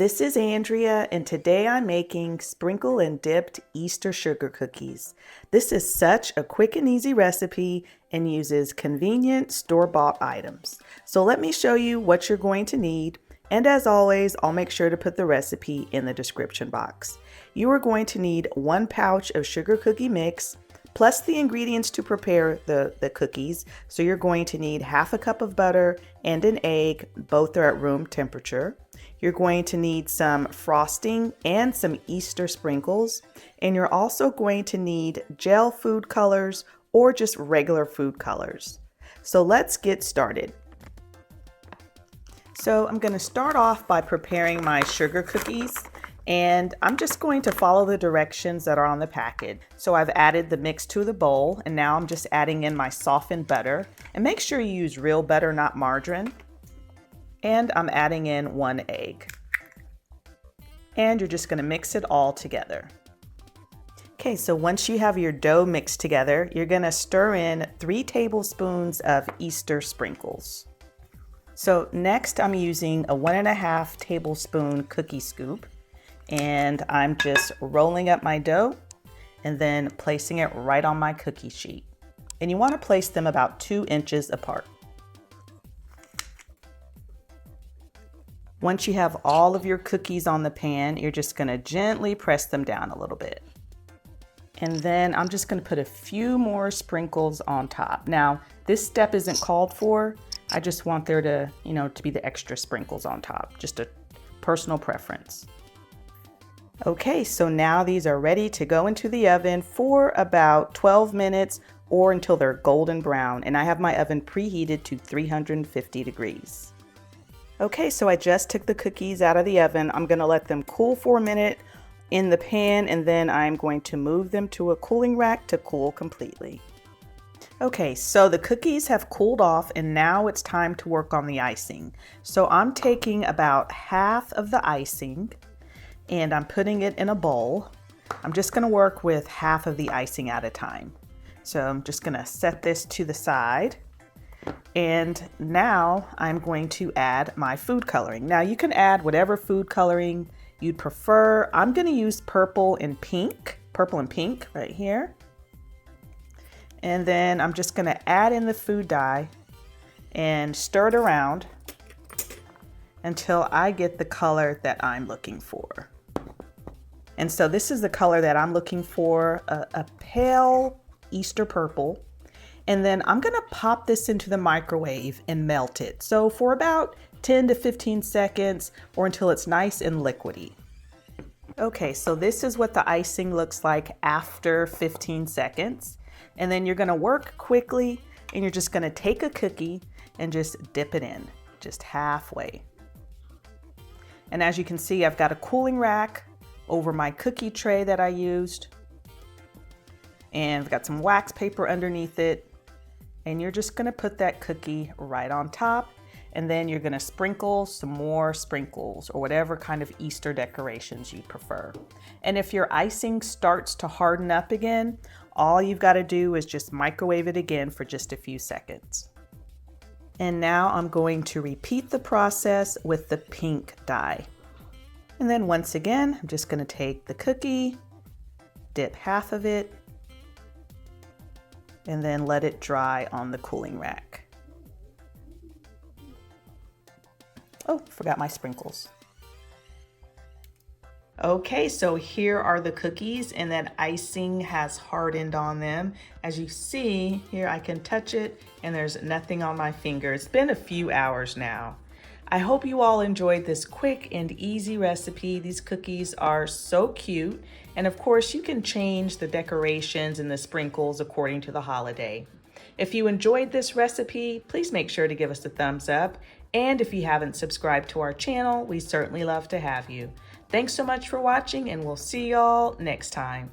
This is Andrea, and today I'm making sprinkle and dipped Easter sugar cookies. This is such a quick and easy recipe and uses convenient store-bought items. So let me show you what you're going to need, and as always, I'll make sure to put the recipe in the description box. You are going to need 1 pouch of sugar cookie mix, plus the ingredients to prepare the cookies. So you're going to need 1/2 cup of butter and an egg, both are at room temperature. You're going to need some frosting and some Easter sprinkles, and you're also going to need gel food colors or just regular food colors. So let's get started. So I'm going to start off by preparing my sugar cookies, and I'm just going to follow the directions that are on the packet. So I've added the mix to the bowl, and now I'm just adding in my softened butter, and make sure you use real butter, not margarine. And I'm adding in 1 egg. And you're just going to mix it all together. Okay, so once you have your dough mixed together, you're going to stir in 3 tablespoons of Easter sprinkles. So next I'm using a 1.5 tablespoon cookie scoop, and I'm just rolling up my dough and then placing it right on my cookie sheet. And you want to place them about 2 inches apart. Once you have all of your cookies on the pan, you're just going to gently press them down a little bit. And then I'm just going to put a few more sprinkles on top. Now, this step isn't called for. I just want there to, to be the extra sprinkles on top, just a personal preference. Okay, so now these are ready to go into the oven for about 12 minutes or until they're golden brown. And I have my oven preheated to 350 degrees. Okay, so I just took the cookies out of the oven. I'm going to let them cool for a minute in the pan, and then I'm going to move them to a cooling rack to cool completely. Okay, so the cookies have cooled off, and now it's time to work on the icing. So I'm taking about half of the icing and I'm putting it in a bowl. I'm just going to work with half of the icing at a time. So I'm just going to set this to the side. And now I'm going to add my food coloring. Now you can add whatever food coloring you'd prefer. I'm going to use purple and pink right here. And then I'm just going to add in the food dye and stir it around until I get the color that I'm looking for. And so this is the color that I'm looking for, a pale Easter purple. And then I'm going to pop this into the microwave and melt it. So for about 10 to 15 seconds or until it's nice and liquidy. Okay, so this is what the icing looks like after 15 seconds. And then you're going to work quickly, and you're just going to take a cookie and just dip it in, just halfway. And as you can see, I've got a cooling rack over my cookie tray that I used. And I've got some wax paper underneath it. And you're just going to put that cookie right on top, and then you're going to sprinkle some more sprinkles or whatever kind of Easter decorations you prefer. And if your icing starts to harden up again, all you've got to do is just microwave it again for just a few seconds. And now I'm going to repeat the process with the pink dye. And then once again, I'm just going to take the cookie, dip half of it, and then let it dry on the cooling rack. Oh, forgot my sprinkles. Okay, so here are the cookies, and that icing has hardened on them. As you see here, I can touch it and there's nothing on my finger. It's been a few hours now. I hope you all enjoyed this quick and easy recipe. These cookies are so cute. And of course, you can change the decorations and the sprinkles according to the holiday. If you enjoyed this recipe, please make sure to give us a thumbs up. And if you haven't subscribed to our channel, we certainly love to have you. Thanks so much for watching, and we'll see y'all next time.